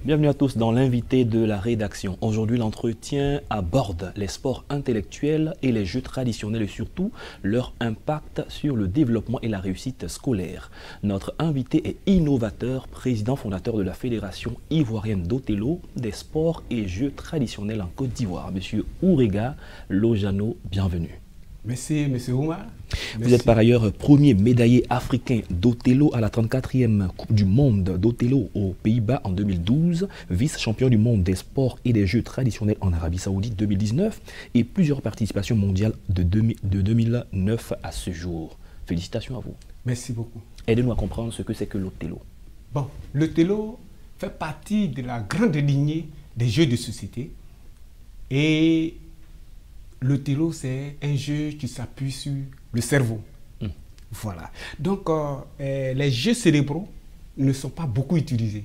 Bienvenue à tous dans l'invité de la rédaction. Aujourd'hui, l'entretien aborde les sports intellectuels et les jeux traditionnels et surtout leur impact sur le développement et la réussite scolaire. Notre invité est innovateur, président fondateur de la Fédération ivoirienne d'Othello, des sports et jeux traditionnels en Côte d'Ivoire. Monsieur Ourega Lojano, bienvenue. Merci, monsieur Oumar. Vous êtes par ailleurs premier médaillé africain d'Othello à la 34e Coupe du Monde d'Othello aux Pays-Bas en 2012, vice-champion du monde des sports et des jeux traditionnels en Arabie Saoudite 2019 et plusieurs participations mondiales de 2009 à ce jour. Félicitations à vous. Merci beaucoup. Aidez-nous à comprendre ce que c'est que l'Othello. Bon, l'Othello fait partie de la grande lignée des jeux de société et l'Othello, c'est un jeu qui s'appuie sur le cerveau. Voilà. Donc, les jeux cérébraux ne sont pas beaucoup utilisés.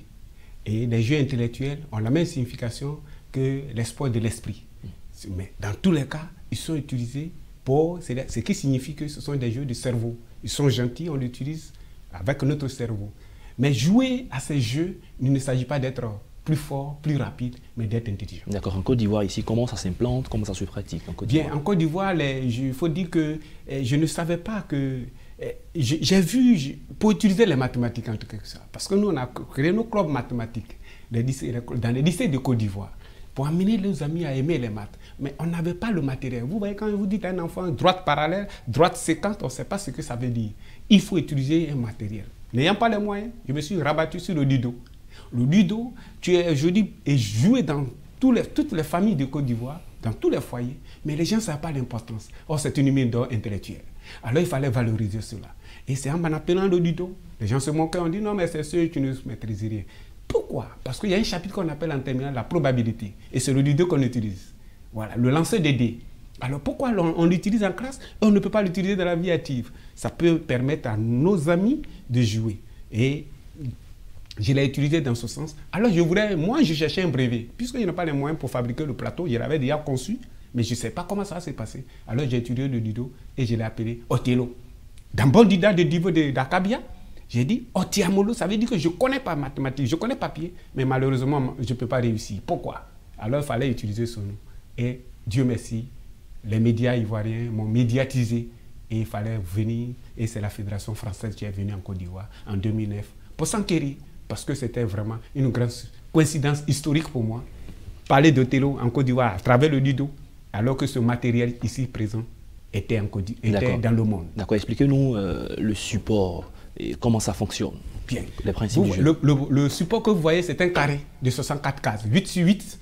Et les jeux intellectuels ont la même signification que les sports de l'esprit. Mais dans tous les cas, ils sont utilisés pour... Ce qui signifie que ce sont des jeux de cerveau. Ils sont gentils, on l'utilise avec notre cerveau. Mais jouer à ces jeux, il ne s'agit pas d'être plus fort, plus rapide, mais d'être intelligent. D'accord. En Côte d'Ivoire, ici, comment ça s'implante, comment ça se pratique en Côte d'Ivoire? Bien, en Côte d'Ivoire, il faut dire que je ne savais pas que... J'ai vu, pour utiliser les mathématiques en tout cas, parce que nous, on a créé nos clubs mathématiques dans les lycées de Côte d'Ivoire, pour amener les amis à aimer les maths. Mais on n'avait pas le matériel. Vous voyez, quand vous dites à un enfant droite parallèle, droite séquente, on ne sait pas ce que ça veut dire. Il faut utiliser un matériel. N'ayant pas les moyens, je me suis rabattu sur le ludo. Le ludo, est joué dans toutes les familles de Côte d'Ivoire, dans tous les foyers, mais les gens ne savent pas l'importance. Or, c'est une mine d'or intellectuelle. Alors, il fallait valoriser cela. Et c'est en appelant le ludo. Les gens se moquaient, on dit non, mais c'est ceux qui ne maîtrisent rien. Pourquoi? Parce qu'il y a un chapitre qu'on appelle en terminale la probabilité. Et c'est le ludo qu'on utilise. Voilà, le lancer des dés. Alors, pourquoi on l'utilise en classe et on ne peut pas l'utiliser dans la vie active? Ça peut permettre à nos amis de jouer. Et je l'ai utilisé dans ce sens. Alors, je cherchais un brevet. Puisque je n'ai pas les moyens pour fabriquer le plateau, je l'avais déjà conçu, mais je ne sais pas comment ça s'est passé. Alors, j'ai étudié le ludo et je l'ai appelé Othello. Dans bon dida de niveau d'Akabia, j'ai dit Otiamolo, ça veut dire que je ne connais pas mathématiques, je connais papier, mais malheureusement, je ne peux pas réussir. Pourquoi? Alors, il fallait utiliser ce nom. Et Dieu merci, les médias ivoiriens m'ont médiatisé et il fallait venir. Et c'est la Fédération française qui est venue en Côte d'Ivoire en 2009 pour s'enquérir. Parce que c'était vraiment une grande coïncidence historique pour moi. Parler d'Othello en Côte d'Ivoire à travers le ludo, alors que ce matériel ici présent était dans le monde. D'accord, expliquez-nous le support et comment ça fonctionne. Bien. Les principes du jeu. Le support que vous voyez, c'est un carré de 64 cases, 8 sur 8,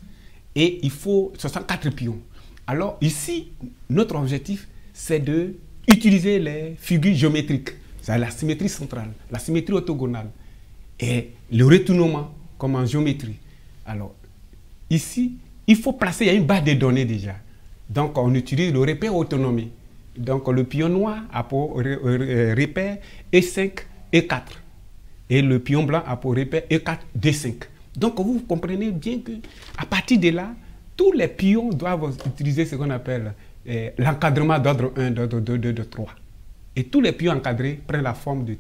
et il faut 64 pions. Alors ici, notre objectif, c'est d'utiliser les figures géométriques. C'est la symétrie centrale, la symétrie orthogonale. Et le retournement, comme en géométrie. Alors, ici, il faut placer, il y a une base de données déjà. Donc, on utilise le repère autonomie. Donc, le pion noir a pour repère E5, E4. Et le pion blanc a pour repère E4, D5. Donc, vous comprenez bien qu'à partir de là, tous les pions doivent utiliser ce qu'on appelle l'encadrement d'ordre 1, d'ordre 2, d'ordre 3. Et tous les pions encadrés prennent la forme de,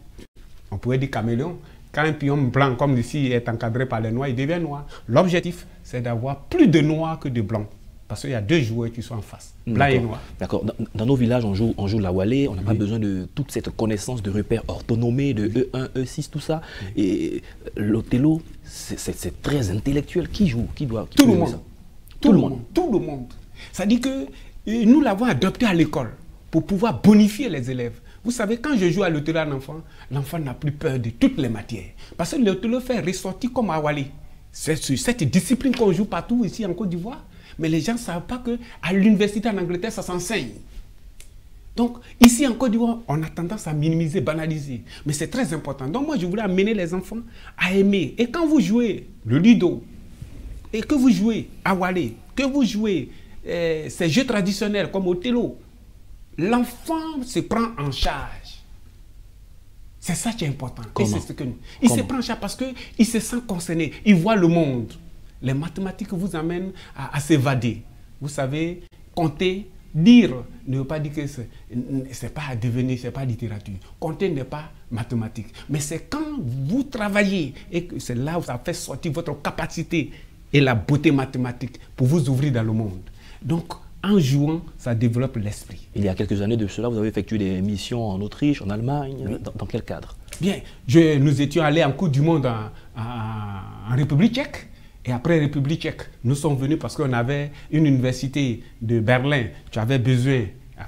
on pourrait dire caméléon. Quand un pion blanc, comme ici, est encadré par les noirs, il devient noir. L'objectif, c'est d'avoir plus de noirs que de blancs. Parce qu'il y a deux joueurs qui sont en face, blanc et noir. D'accord. Dans nos villages, on joue la Wallet, on n'a pas besoin de toute cette connaissance de repères orthonomés, de E1, E6, tout ça. Et l'Othello, c'est très intellectuel. Qui joue? Tout le monde. Tout le monde. Ça dit que nous l'avons adopté à l'école pour pouvoir bonifier les élèves. Vous savez, quand je joue à l'Othello à un enfant, l'enfant n'a plus peur de toutes les matières. Parce que l'Othello fait ressortir comme à Wallet. C'est cette discipline qu'on joue partout ici en Côte d'Ivoire. Mais les gens ne savent pas qu'à l'université en Angleterre, ça s'enseigne. Donc, ici en Côte d'Ivoire, on a tendance à minimiser, banaliser. Mais c'est très important. Donc, moi, je voulais amener les enfants à aimer. Et quand vous jouez le ludo, et que vous jouez à Wallet, que vous jouez ces jeux traditionnels comme Othello, l'enfant se prend en charge. C'est ça qui est important. Il se prend en charge parce qu'il se sent concerné. Il voit le monde. Les mathématiques vous amènent à s'évader. Vous savez, compter, Lire ne veut pas dire que c'est pas devenir, c'est pas littérature. Compter n'est pas mathématique. Mais c'est quand vous travaillez et que c'est là où ça fait sortir votre capacité et la beauté mathématique pour vous ouvrir dans le monde. Donc, en jouant, ça développe l'esprit. Il y a quelques années de cela, vous avez effectué des missions en Autriche, en Allemagne. Oui. Dans quel cadre? Bien, nous étions allés en Coupe du Monde en République tchèque. Et après République tchèque, nous sommes venus parce qu'on avait une université de Berlin. Tu avais besoin,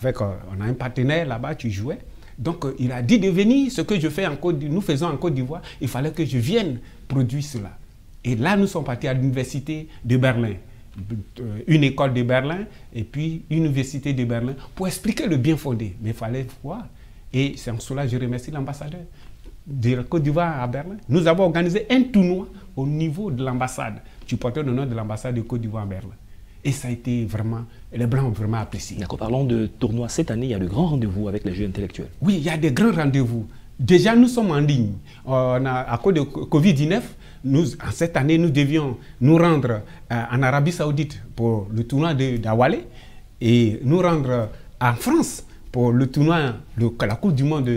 on a un partenaire là-bas, tu jouais. Donc, il a dit de venir, ce que je fais nous faisons en Côte d'Ivoire, il fallait que je vienne produire cela. Et là, nous sommes partis à l'université de Berlin. Une école de Berlin et puis une université de Berlin pour expliquer le bien fondé. Mais il fallait voir. Et c'est en cela que je remercie l'ambassadeur de la Côte d'Ivoire à Berlin. Nous avons organisé un tournoi au niveau de l'ambassade. Tu portais le nom de l'ambassade de Côte d'Ivoire à Berlin. Et ça a été vraiment, les Blancs ont vraiment apprécié. D'accord, parlons de tournoi. Cette année, il y a de grands rendez-vous avec les jeux intellectuels. Oui, il y a des grands rendez-vous. Déjà, nous sommes en ligne. À cause de Covid-19, cette année, nous devions nous rendre en Arabie Saoudite pour le tournoi d'Awalé et nous rendre en France pour le tournoi de la Coupe du Monde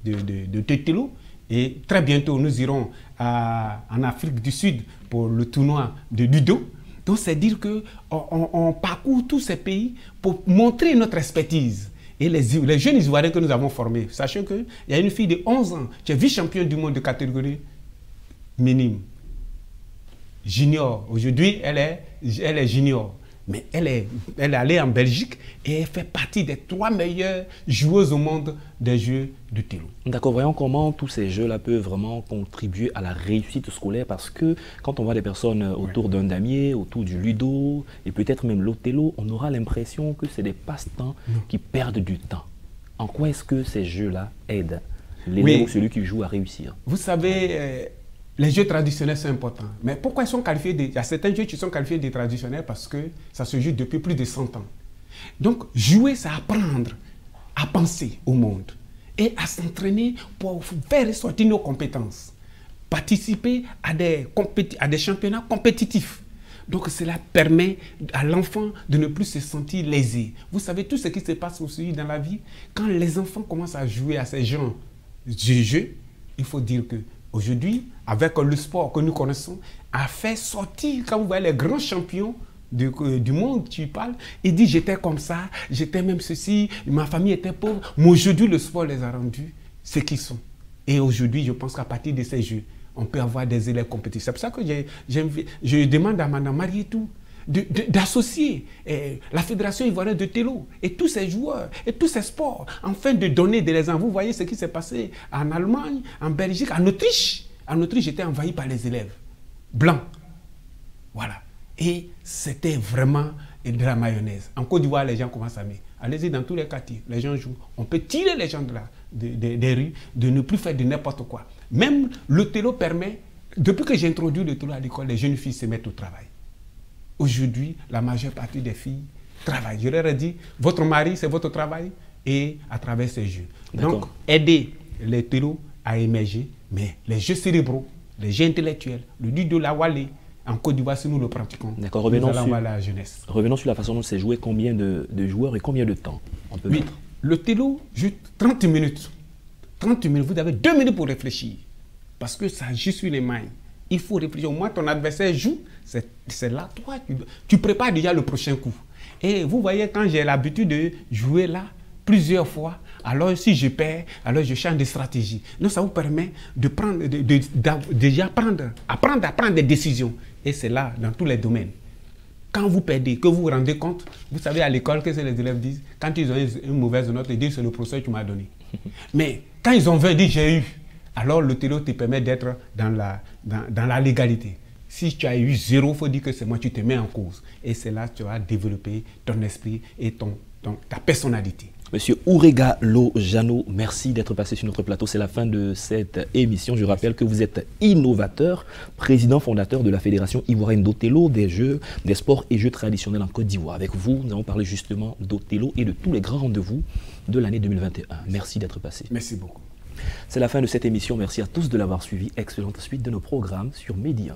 de Tétélo. Et très bientôt, nous irons en Afrique du Sud pour le tournoi de Ludo. Donc, c'est dire qu'on parcourt tous ces pays pour montrer notre expertise. Et les jeunes Ivoiriens que nous avons formés, sachant qu'il y a une fille de 11 ans qui est vice-championne du monde de catégorie minime, junior. Aujourd'hui, elle est junior. Mais elle est allée en Belgique et elle fait partie des 3 meilleures joueuses au monde des jeux de Télo. D'accord, voyons comment tous ces jeux-là peuvent vraiment contribuer à la réussite scolaire, parce que quand on voit des personnes autour d'un damier, autour du ludo et peut-être même l'othello, on aura l'impression que c'est des passe-temps qui perdent du temps. En quoi est-ce que ces jeux-là aident l'élève ou celui qui joue à réussir? Vous savez, les jeux traditionnels sont importants. Mais pourquoi ils sont qualifiés il y a certains jeux qui sont qualifiés des traditionnels parce que ça se joue depuis plus de 100 ans. Donc, jouer, c'est apprendre à penser au monde et à s'entraîner pour faire ressortir nos compétences. Participer à des championnats compétitifs. Donc, cela permet à l'enfant de ne plus se sentir lésé. Vous savez, tout ce qui se passe aussi dans la vie, quand les enfants commencent à jouer à ces genres de jeux, il faut dire que aujourd'hui, avec le sport que nous connaissons, a fait sortir, quand vous voyez les grands champions du monde, tu parles, ils disent j'étais comme ça, j'étais même ceci, ma famille était pauvre, mais aujourd'hui le sport les a rendus ce qu'ils sont. Et aujourd'hui, je pense qu'à partir de ces jeux, on peut avoir des élèves compétitifs. C'est pour ça que je demande à Mme Marietou d'associer la Fédération ivoirienne de Télo et tous ces joueurs et tous ces sports, afin de donner des exemples. Vous voyez ce qui s'est passé en Allemagne, en Belgique, en Autriche. En Autriche, j'étais envahi par les élèves blancs. Voilà. Et c'était vraiment de la mayonnaise. En Côte d'Ivoire, les gens commencent à aimer. Allez-y dans tous les quartiers, les gens jouent. On peut tirer les gens des rues, de ne plus faire de n'importe quoi. Même le télo permet, depuis que j'ai introduit le télo à l'école, les jeunes filles se mettent au travail. Aujourd'hui, la majeure partie des filles travaillent. Je leur ai dit, votre mari, c'est votre travail, et à travers ces jeux. Donc, aider les télos à émerger, mais les jeux cérébraux, les jeux intellectuels, le ludo, la walé, en Côte d'Ivoire, si nous le pratiquons, d'accord, revenons sur la jeunesse. Revenons sur la façon dont c'est joué, combien de joueurs et combien de temps on peut mettre? Le télo joue 30 minutes. 30 minutes, vous avez 2 minutes pour réfléchir. Parce que ça joue sur les mailles. Il faut réfléchir. Au moins, ton adversaire joue, c'est là, toi, tu prépares déjà le prochain coup. Et vous voyez, quand j'ai l'habitude de jouer là, plusieurs fois, alors si je perds, alors je change de stratégie. Donc ça vous permet de prendre, déjà apprendre à prendre des décisions. Et c'est là, dans tous les domaines. Quand vous perdez, que vous vous rendez compte, vous savez à l'école, qu'est-ce que les élèves disent? Quand ils ont une mauvaise note, ils disent c'est le professeur qui m'a donné. Mais quand ils ont 20, ils disent j'ai eu. Alors le télo te permet d'être dans la légalité. Si tu as eu 0, il faut dire que c'est moi, tu te mets en cause. Et c'est là que tu vas développer ton esprit et ta personnalité. Monsieur Ourega Lojano, merci d'être passé sur notre plateau. C'est la fin de cette émission. Je rappelle que vous êtes innovateur, président fondateur de la Fédération ivoirienne d'Othello, des jeux, des sports et jeux traditionnels en Côte d'Ivoire. Avec vous, nous allons parler justement d'Othello et de tous les grands rendez-vous de l'année 2021. Merci d'être passé. Merci beaucoup. C'est la fin de cette émission. Merci à tous de l'avoir suivi. Excellente suite de nos programmes sur Média.